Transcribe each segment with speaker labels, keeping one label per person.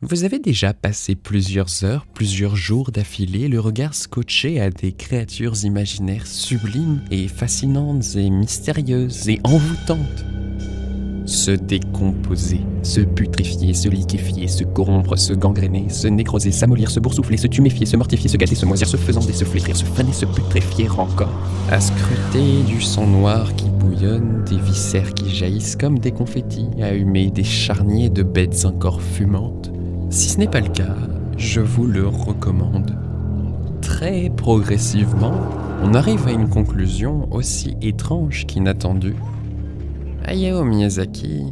Speaker 1: Vous avez déjà passé plusieurs heures, plusieurs jours d'affilée, le regard scotché à des créatures imaginaires sublimes et fascinantes et mystérieuses et envoûtantes. Se décomposer, se putréfier, se liquéfier, se corrompre, se gangréner, se nécroser, s'amollir, se boursoufler, se tuméfier, se mortifier, se gâter, se moisir, se faisander, se flétrir, se faner, se putréfier encore. À scruter du sang noir qui bouillonne, des viscères qui jaillissent comme des confettis, à humer des charniers de bêtes encore fumantes. Si ce n'est pas le cas, je vous le recommande. Très progressivement, on arrive à une conclusion aussi étrange qu'inattendue. Hayao Miyazaki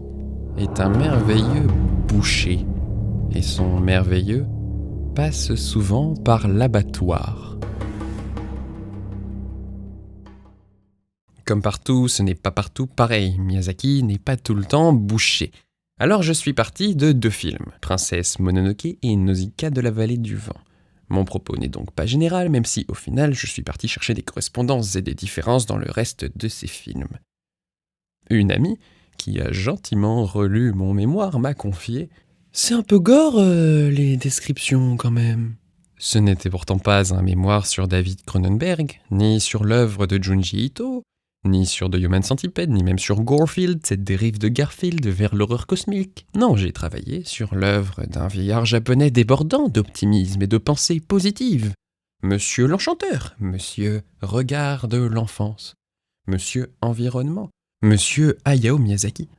Speaker 1: est un merveilleux boucher, et son merveilleux passe souvent par l'abattoir. Comme partout, ce n'est pas partout pareil. Miyazaki n'est pas tout le temps boucher. Alors je suis parti de 2 films, Princesse Mononoke et Nausicaa de la vallée du vent. Mon propos n'est donc pas général, même si au final je suis parti chercher des correspondances et des différences dans le reste de ces films. Une amie, qui a gentiment relu mon mémoire, m'a confié « C'est un peu gore, les descriptions, quand même ». Ce n'était pourtant pas un mémoire sur David Cronenberg, ni sur l'œuvre de Junji Ito, ni sur The Human Centipede, ni même sur Gorefield, cette dérive de Garfield vers l'horreur cosmique. Non, j'ai travaillé sur l'œuvre d'un vieillard japonais débordant d'optimisme et de pensée positive. Monsieur l'Enchanteur, Monsieur Regard de l'enfance, Monsieur Environnement, Monsieur Hayao Miyazaki.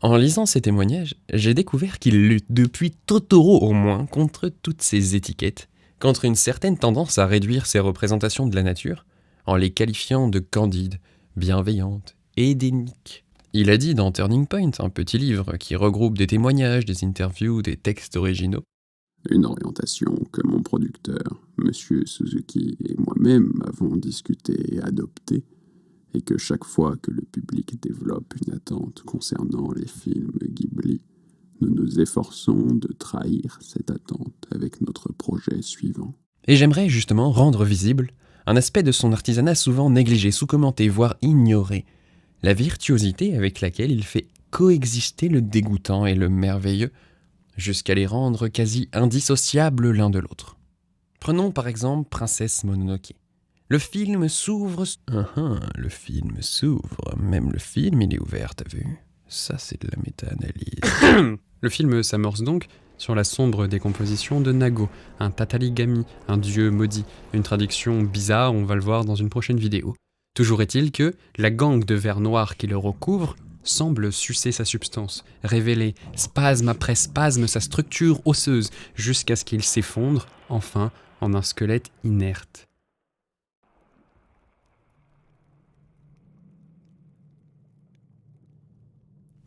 Speaker 1: En lisant ces témoignages, j'ai découvert qu'il lutte depuis Totoro au moins contre toutes ces étiquettes, contre une certaine tendance à réduire ces représentations de la nature, en les qualifiant de candides, bienveillantes, édéniques. Il a dit dans Turning Point, un petit livre qui regroupe des témoignages, des interviews, des textes originaux.
Speaker 2: Une orientation que mon producteur, Monsieur Suzuki et moi-même avons discuté et adoptée, et que chaque fois que le public développe une attente concernant les films Ghibli, nous nous efforçons de trahir cette attente avec notre projet suivant.
Speaker 1: Et j'aimerais justement rendre visible un aspect de son artisanat souvent négligé, sous-commenté, voire ignoré, la virtuosité avec laquelle il fait coexister le dégoûtant et le merveilleux, jusqu'à les rendre quasi indissociables l'un de l'autre. Prenons par exemple Princesse Mononoke. Le film s'ouvre... le film s'ouvre. Même le film, il est ouvert, t'as vu ? Ça, c'est de la méta-analyse.
Speaker 3: Le film s'amorce donc sur la sombre décomposition de Nago, un tataligami, un dieu maudit, une traduction bizarre, on va le voir dans une prochaine vidéo. Toujours est-il que la gangue de vers noir qui le recouvre semble sucer sa substance, révéler spasme après spasme sa structure osseuse, jusqu'à ce qu'il s'effondre, enfin, en un squelette inerte.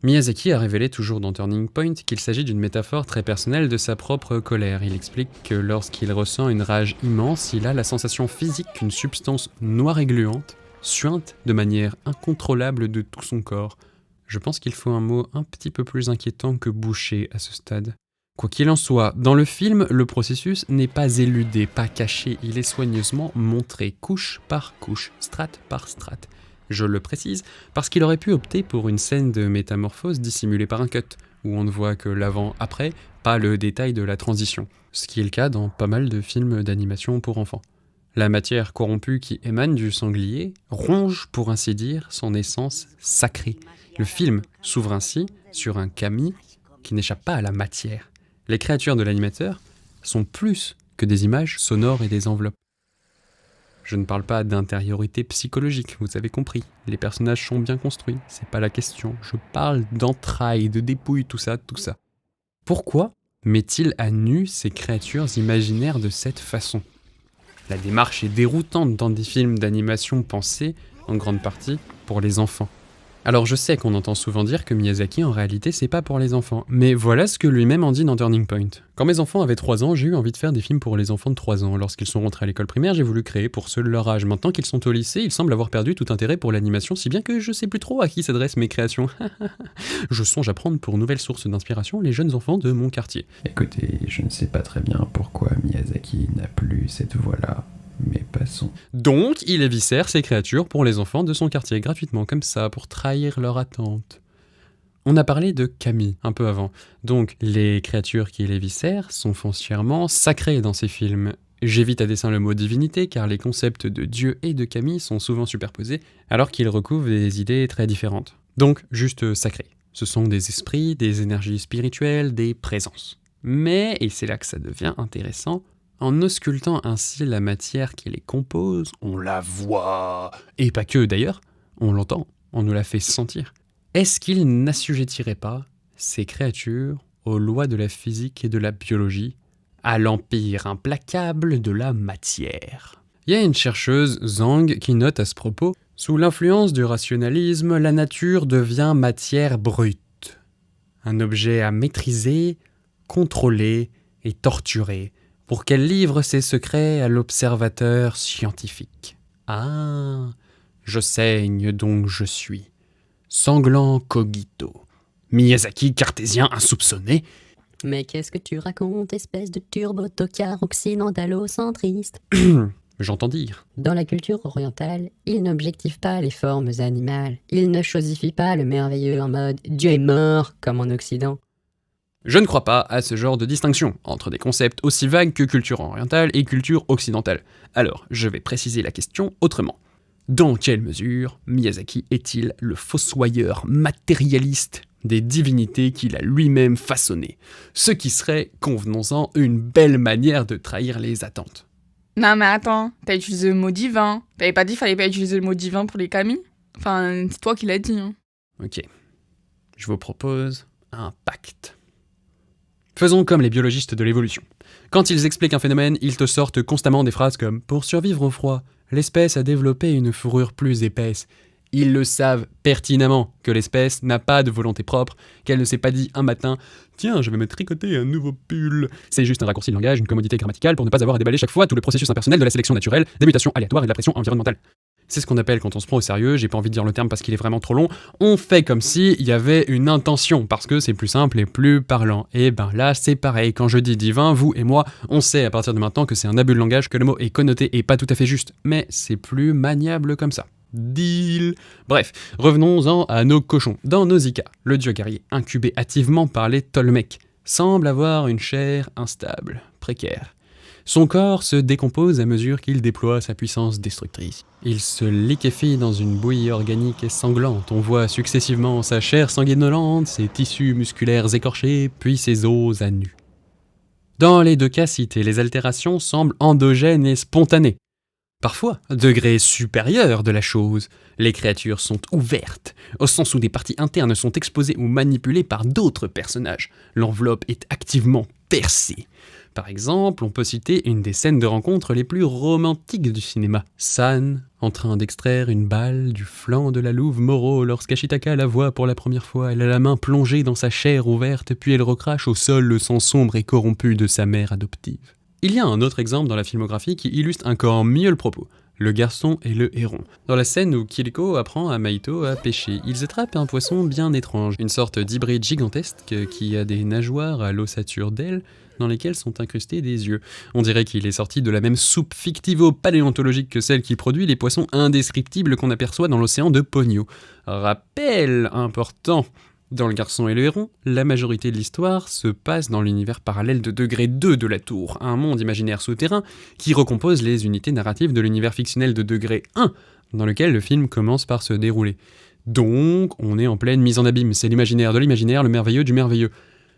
Speaker 3: Miyazaki a révélé toujours dans Turning Point qu'il s'agit d'une métaphore très personnelle de sa propre colère. Il explique que lorsqu'il ressent une rage immense, il a la sensation physique qu'une substance noire et gluante suinte de manière incontrôlable de tout son corps. Je pense qu'il faut un mot un petit peu plus inquiétant que boucher à ce stade. Quoi qu'il en soit, dans le film, le processus n'est pas éludé, pas caché, il est soigneusement montré, couche par couche, strate par strate. Je le précise, parce qu'il aurait pu opter pour une scène de métamorphose dissimulée par un cut, où on ne voit que l'avant-après, pas le détail de la transition, ce qui est le cas dans pas mal de films d'animation pour enfants. La matière corrompue qui émane du sanglier ronge, pour ainsi dire, son essence sacrée. Le film s'ouvre ainsi sur un kami qui n'échappe pas à la matière. Les créatures de l'animateur sont plus que des images sonores et des enveloppes. Je ne parle pas d'intériorité psychologique, vous avez compris. Les personnages sont bien construits, c'est pas la question. Je parle d'entrailles, de dépouilles, tout ça. Pourquoi met-il à nu ces créatures imaginaires de cette façon ? La démarche est déroutante dans des films d'animation pensés, en grande partie, pour les enfants. Alors je sais qu'on entend souvent dire que Miyazaki en réalité c'est pas pour les enfants, mais voilà ce que lui-même en dit dans Turning Point. Quand mes enfants avaient 3 ans, j'ai eu envie de faire des films pour les enfants de 3 ans. Lorsqu'ils sont rentrés à l'école primaire, j'ai voulu créer pour ceux de leur âge. Maintenant qu'ils sont au lycée, ils semblent avoir perdu tout intérêt pour l'animation, si bien que je sais plus trop à qui s'adressent mes créations. Je songe à prendre pour nouvelle source d'inspiration les jeunes enfants de mon quartier.
Speaker 4: Écoutez, je ne sais pas très bien pourquoi Miyazaki n'a plus cette voix-là. Mais passons.
Speaker 3: Donc, il éviscère ces créatures pour les enfants de son quartier, gratuitement, comme ça, pour trahir leur attente. On a parlé de kami un peu avant, donc les créatures qui les viscèrent sont foncièrement sacrées dans ces films. J'évite à dessein le mot divinité car les concepts de Dieu et de kami sont souvent superposés alors qu'ils recouvrent des idées très différentes. Donc juste sacrés. Ce sont des esprits, des énergies spirituelles, des présences. Mais, et c'est là que ça devient intéressant, en auscultant ainsi la matière qui les compose, on la voit, et pas que d'ailleurs, on l'entend, on nous la fait sentir. Est-ce qu'ils n'assujettiraient pas ces créatures aux lois de la physique et de la biologie, à l'empire implacable de la matière? Il y a une chercheuse, Zhang, qui note à ce propos « Sous l'influence du rationalisme, la nature devient matière brute. Un objet à maîtriser, contrôler et torturer pour qu'elle livre ses secrets à l'observateur scientifique. Ah, je saigne donc je suis. Sanglant cogito. Miyazaki cartésien insoupçonné.
Speaker 5: Mais qu'est-ce que tu racontes, espèce de turbo-tocard occidentalo-centriste?
Speaker 3: J'entends dire.
Speaker 5: Dans la culture orientale, il n'objective pas les formes animales. Il ne chosifie pas le merveilleux en mode « Dieu est mort » comme en Occident.
Speaker 3: Je ne crois pas à ce genre de distinction entre des concepts aussi vagues que culture orientale et culture occidentale. Alors, je vais préciser la question autrement. Dans quelle mesure Miyazaki est-il le fossoyeur matérialiste des divinités qu'il a lui-même façonnées? Ce qui serait, convenons-en, une belle manière de trahir les attentes.
Speaker 6: Non mais attends, t'as utilisé le mot divin. T'avais pas dit qu'il fallait pas utiliser le mot divin pour les kami? Enfin, c'est toi qui l'as dit. Hein.
Speaker 3: Ok. Je vous propose un pacte. Faisons comme les biologistes de l'évolution. Quand ils expliquent un phénomène, ils te sortent constamment des phrases comme « Pour survivre au froid, l'espèce a développé une fourrure plus épaisse ». Ils le savent pertinemment que l'espèce n'a pas de volonté propre, qu'elle ne s'est pas dit un matin « Tiens, je vais me tricoter un nouveau pull ». C'est juste un raccourci de langage, une commodité grammaticale pour ne pas avoir à déballer chaque fois tout le processus impersonnel de la sélection naturelle, des mutations aléatoires et de la pression environnementale. C'est ce qu'on appelle, quand on se prend au sérieux, j'ai pas envie de dire le terme parce qu'il est vraiment trop long, on fait comme s'il y avait une intention, parce que c'est plus simple et plus parlant. Et ben là, c'est pareil, quand je dis divin, vous et moi, on sait à partir de maintenant que c'est un abus de langage, que le mot est connoté et pas tout à fait juste, mais c'est plus maniable comme ça. Deal. Bref, revenons-en à nos cochons. Dans Nausicaa, le dieu guerrier, incubé hâtivement par les Tolmecs, semble avoir une chair instable, précaire. Son corps se décompose à mesure qu'il déploie sa puissance destructrice. Il se liquéfie dans une bouillie organique et sanglante. On voit successivement sa chair sanguinolente, ses tissus musculaires écorchés, puis ses os à nu. Dans les deux cas cités, les altérations semblent endogènes et spontanées. Parfois, degré supérieur de la chose, les créatures sont ouvertes, au sens où des parties internes sont exposées ou manipulées par d'autres personnages. L'enveloppe est activement percée. Par exemple, on peut citer une des scènes de rencontre les plus romantiques du cinéma. San, en train d'extraire une balle du flanc de la louve Moro lorsqu'Ashitaka la voit pour la première fois. Elle a la main plongée dans sa chair ouverte, puis elle recrache au sol le sang sombre et corrompu de sa mère adoptive. Il y a un autre exemple dans la filmographie qui illustre encore mieux le propos. Le garçon et le héron. Dans la scène où Kiriko apprend à Maito à pêcher, ils attrapent un poisson bien étrange, une sorte d'hybride gigantesque qui a des nageoires à l'ossature d'ailes dans lesquelles sont incrustés des yeux. On dirait qu'il est sorti de la même soupe fictivo-paléontologique que celle qui produit les poissons indescriptibles qu'on aperçoit dans l'océan de Pogno. Rappel important. Dans Le Garçon et le Héron, la majorité de l'histoire se passe dans l'univers parallèle de degré 2 de la Tour, un monde imaginaire souterrain qui recompose les unités narratives de l'univers fictionnel de degré 1, dans lequel le film commence par se dérouler. Donc, on est en pleine mise en abîme, c'est l'imaginaire de l'imaginaire, le merveilleux du merveilleux.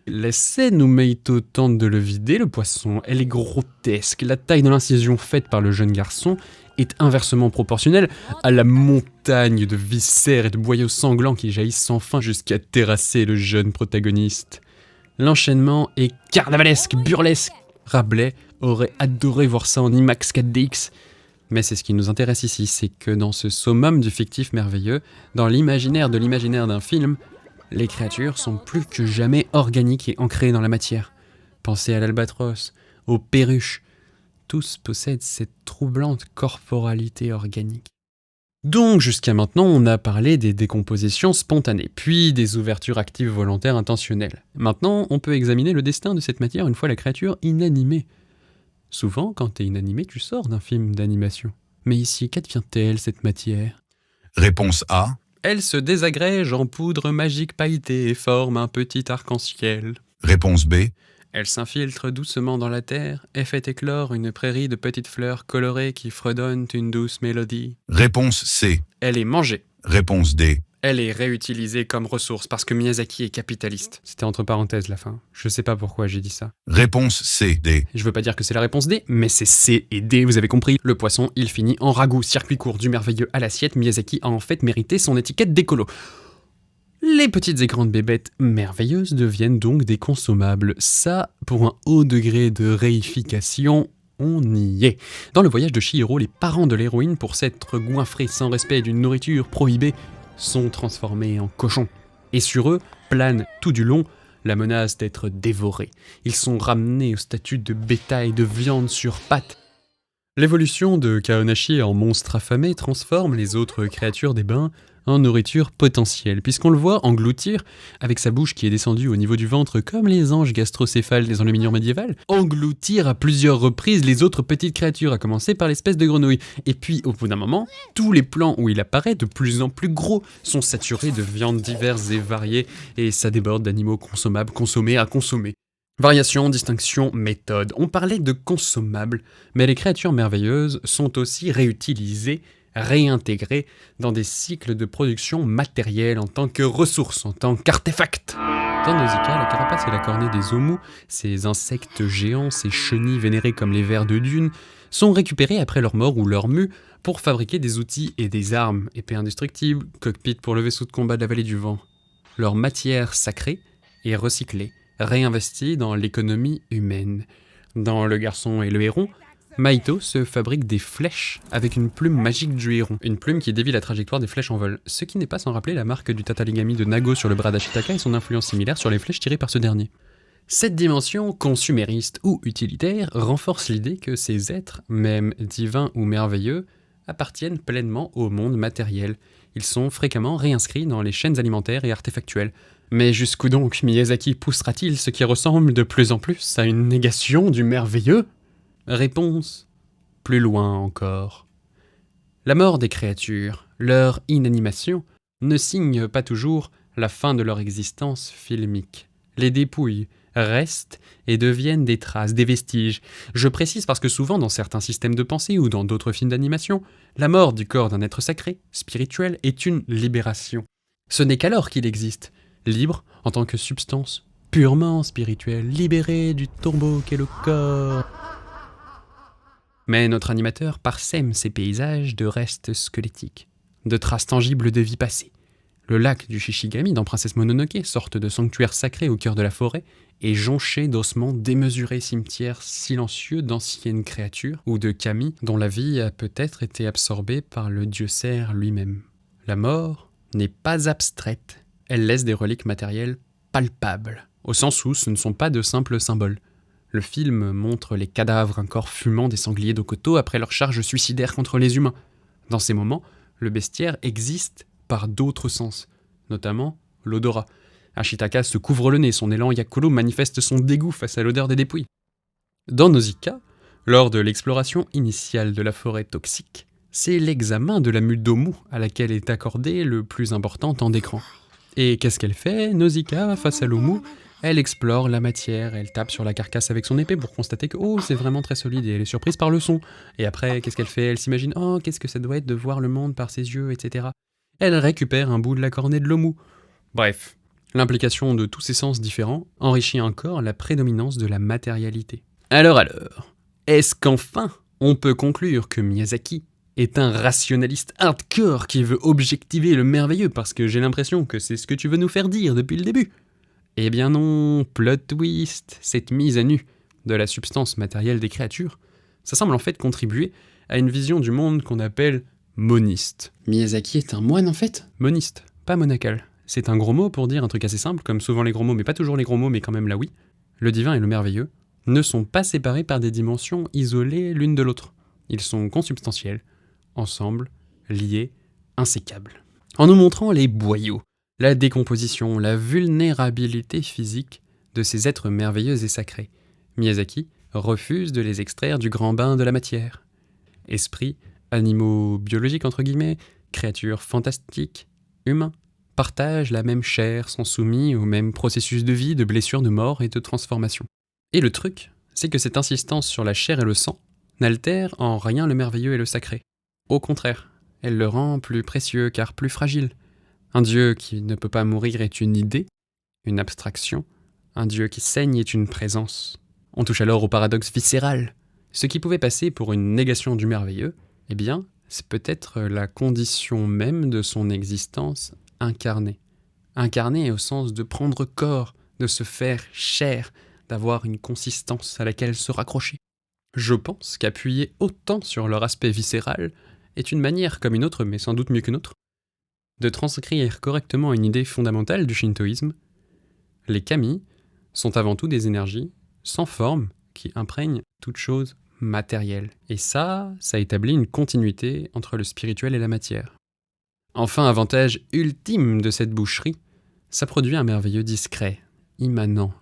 Speaker 3: La scène où Meito tente de le vider, le poisson, elle est grotesque. La taille de l'incision faite par le jeune garçon est inversement proportionnelle à la montagne de viscères et de boyaux sanglants qui jaillissent sans fin jusqu'à terrasser le jeune protagoniste. L'enchaînement est carnavalesque, burlesque. Rabelais aurait adoré voir ça en IMAX 4DX. Mais c'est ce qui nous intéresse ici, c'est que dans ce summum du fictif merveilleux, dans l'imaginaire de l'imaginaire d'un film, les créatures sont plus que jamais organiques et ancrées dans la matière. Pensez à l'albatros, aux perruches. Tous possèdent cette troublante corporalité organique. Donc jusqu'à maintenant, on a parlé des décompositions spontanées, puis des ouvertures actives volontaires intentionnelles. Maintenant, on peut examiner le destin de cette matière une fois la créature inanimée. Souvent, quand t'es inanimé, tu sors d'un film d'animation. Mais ici, qu'advient-elle, cette matière ?
Speaker 7: Réponse A.
Speaker 3: Elle se désagrège en poudre magique pailletée et forme un petit arc-en-ciel.
Speaker 7: Réponse B.
Speaker 3: Elle s'infiltre doucement dans la terre et fait éclore une prairie de petites fleurs colorées qui fredonnent une douce mélodie.
Speaker 7: Réponse C.
Speaker 3: Elle est mangée.
Speaker 7: Réponse D.
Speaker 3: Elle est réutilisée comme ressource parce que Miyazaki est capitaliste. C'était entre parenthèses la fin. Je sais pas pourquoi j'ai dit ça.
Speaker 7: Réponse C. D.
Speaker 3: Je veux pas dire que c'est la réponse D, mais c'est C et D, vous avez compris. Le poisson, il finit en ragoût, circuit court du merveilleux à l'assiette. Miyazaki a en fait mérité son étiquette d'écolo. Les petites et grandes bébêtes merveilleuses deviennent donc des consommables. Ça, pour un haut degré de réification, on y est. Dans le voyage de Chihiro, les parents de l'héroïne, pour s'être goinfrés sans respect d'une nourriture prohibée, sont transformés en cochons. Et sur eux plane tout du long la menace d'être dévorés. Ils sont ramenés au statut de bétail de viande sur pattes. L'évolution de Kaonashi en monstre affamé transforme les autres créatures des bains en nourriture potentielle, puisqu'on le voit engloutir, avec sa bouche qui est descendue au niveau du ventre comme les anges gastrocéphales des enluminures médiévales, engloutir à plusieurs reprises les autres petites créatures, à commencer par l'espèce de grenouille. Et puis, au bout d'un moment, tous les plans où il apparaît de plus en plus gros sont saturés de viandes diverses et variées, et ça déborde d'animaux consommables, consommés à consommer. Variation, distinction, méthode. On parlait de consommables, mais les créatures merveilleuses sont aussi réutilisées, réintégrées dans des cycles de production matérielle en tant que ressources, en tant qu'artefacts. Dans Nausicaa, la carapace et la cornée des omus, ces insectes géants, ces chenilles vénérées comme les vers de dune, sont récupérés après leur mort ou leur mue pour fabriquer des outils et des armes, épées indestructibles, cockpit pour le vaisseau de combat de la vallée du vent. Leur matière sacrée est recyclée, réinvestie dans l'économie humaine. Dans Le Garçon et le Héron, Maito se fabrique des flèches avec une plume magique du héron, une plume qui dévie la trajectoire des flèches en vol, ce qui n'est pas sans rappeler la marque du tataligami de Nago sur le bras d'Ashitaka et son influence similaire sur les flèches tirées par ce dernier. Cette dimension consumériste ou utilitaire renforce l'idée que ces êtres, même divins ou merveilleux, appartiennent pleinement au monde matériel. Ils sont fréquemment réinscrits dans les chaînes alimentaires et artefactuelles. Mais jusqu'où donc Miyazaki poussera-t-il ce qui ressemble de plus en plus à une négation du merveilleux ? Réponse, plus loin encore. La mort des créatures, leur inanimation, ne signe pas toujours la fin de leur existence filmique. Les dépouilles restent et deviennent des traces, des vestiges. Je précise parce que souvent dans certains systèmes de pensée ou dans d'autres films d'animation, la mort du corps d'un être sacré, spirituel, est une libération. Ce n'est qu'alors qu'il existe, libre en tant que substance purement spirituelle, libérée du tombeau qu'est le corps. Mais notre animateur parsème ces paysages de restes squelettiques, de traces tangibles de vie passée. Le lac du Shishigami dans Princesse Mononoke, sorte de sanctuaire sacré au cœur de la forêt, est jonché d'ossements démesurés, cimetières silencieux d'anciennes créatures ou de kami dont la vie a peut-être été absorbée par le dieu cerf lui-même. La mort n'est pas abstraite, elle laisse des reliques matérielles palpables, au sens où ce ne sont pas de simples symboles. Le film montre les cadavres, un corps fumant des sangliers d'Okoto après leur charge suicidaire contre les humains. Dans ces moments, le bestiaire existe par d'autres sens, notamment l'odorat. Ashitaka se couvre le nez, son élan Yakulu manifeste son dégoût face à l'odeur des dépouilles. Dans Nausicaa, lors de l'exploration initiale de la forêt toxique, c'est l'examen de la mule d'Omu à laquelle est accordé le plus important temps d'écran. Et qu'est-ce qu'elle fait, Nausicaa, face à l'Omu ? Elle explore la matière, elle tape sur la carcasse avec son épée pour constater que c'est vraiment très solide et elle est surprise par le son. Et après, qu'est-ce qu'elle fait ? Elle s'imagine qu'est-ce que ça doit être de voir le monde par ses yeux, etc. Elle récupère un bout de la cornée de l'Omu. Bref, l'implication de tous ces sens différents enrichit encore la prédominance de la matérialité. Alors, est-ce qu'enfin on peut conclure que Miyazaki est un rationaliste hardcore qui veut objectiver le merveilleux parce que j'ai l'impression que c'est ce que tu veux nous faire dire depuis le début ? Eh bien non, plot twist, cette mise à nu de la substance matérielle des créatures, ça semble en fait contribuer à une vision du monde qu'on appelle moniste. Miyazaki est un moine en fait ? Moniste, pas monacal. C'est un gros mot pour dire un truc assez simple, comme souvent les gros mots, mais pas toujours les gros mots, mais quand même là oui. Le divin et le merveilleux ne sont pas séparés par des dimensions isolées l'une de l'autre. Ils sont consubstantiels, ensemble, liés, insécables. En nous montrant les boyaux, la décomposition, la vulnérabilité physique de ces êtres merveilleux et sacrés, Miyazaki refuse de les extraire du grand bain de la matière. Esprits, animaux biologiques entre guillemets, créatures fantastiques, humains, partagent la même chair, sont soumis au même processus de vie, de blessure, de mort et de transformation. Et le truc, c'est que cette insistance sur la chair et le sang n'altère en rien le merveilleux et le sacré. Au contraire, elle le rend plus précieux car plus fragile. Un Dieu qui ne peut pas mourir est une idée, une abstraction. Un Dieu qui saigne est une présence. On touche alors au paradoxe viscéral. Ce qui pouvait passer pour une négation du merveilleux, eh bien, c'est peut-être la condition même de son existence incarnée. Incarnée au sens de prendre corps, de se faire chair, d'avoir une consistance à laquelle se raccrocher. Je pense qu'appuyer autant sur leur aspect viscéral est une manière comme une autre, mais sans doute mieux qu'une autre, de transcrire correctement une idée fondamentale du shintoïsme. Les kami sont avant tout des énergies sans forme qui imprègnent toute chose matérielle. Et ça établit une continuité entre le spirituel et la matière. Enfin, avantage ultime de cette boucherie, ça produit un merveilleux discret, immanent.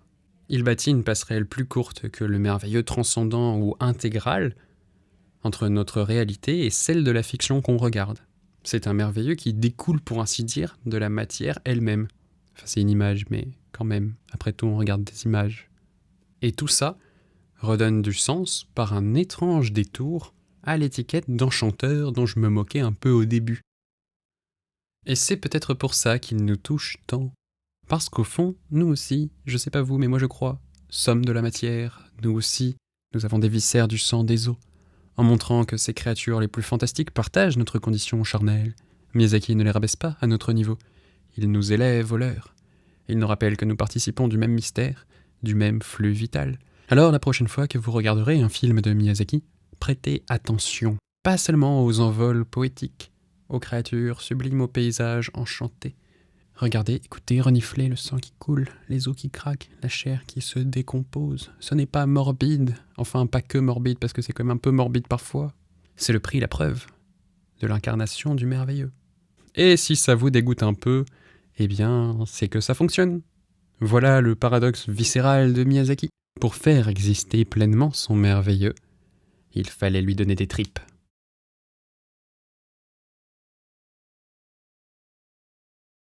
Speaker 3: Il bâtit une passerelle plus courte que le merveilleux transcendant ou intégral entre notre réalité et celle de la fiction qu'on regarde. C'est un merveilleux qui découle, pour ainsi dire, de la matière elle-même. Enfin, c'est une image, mais quand même, après tout, on regarde des images. Et tout ça redonne du sens par un étrange détour à l'étiquette d'enchanteur dont je me moquais un peu au début. Et c'est peut-être pour ça qu'il nous touche tant. Parce qu'au fond, nous aussi, je sais pas vous, mais moi je crois, sommes de la matière, nous aussi, nous avons des viscères, du sang, des os. En montrant que ces créatures les plus fantastiques partagent notre condition charnelle, Miyazaki ne les rabaisse pas à notre niveau. Il nous élève au leur. Il nous rappelle que nous participons du même mystère, du même flux vital. Alors la prochaine fois que vous regarderez un film de Miyazaki, prêtez attention, pas seulement aux envols poétiques, aux créatures sublimes, aux paysages enchantés. Regardez, écoutez, reniflez le sang qui coule, les os qui craquent, la chair qui se décompose. Ce n'est pas morbide, enfin pas que morbide parce que c'est quand même un peu morbide parfois. C'est le prix, la preuve de l'incarnation du merveilleux. Et si ça vous dégoûte un peu, eh bien c'est que ça fonctionne. Voilà le paradoxe viscéral de Miyazaki. Pour faire exister pleinement son merveilleux, il fallait lui donner des tripes.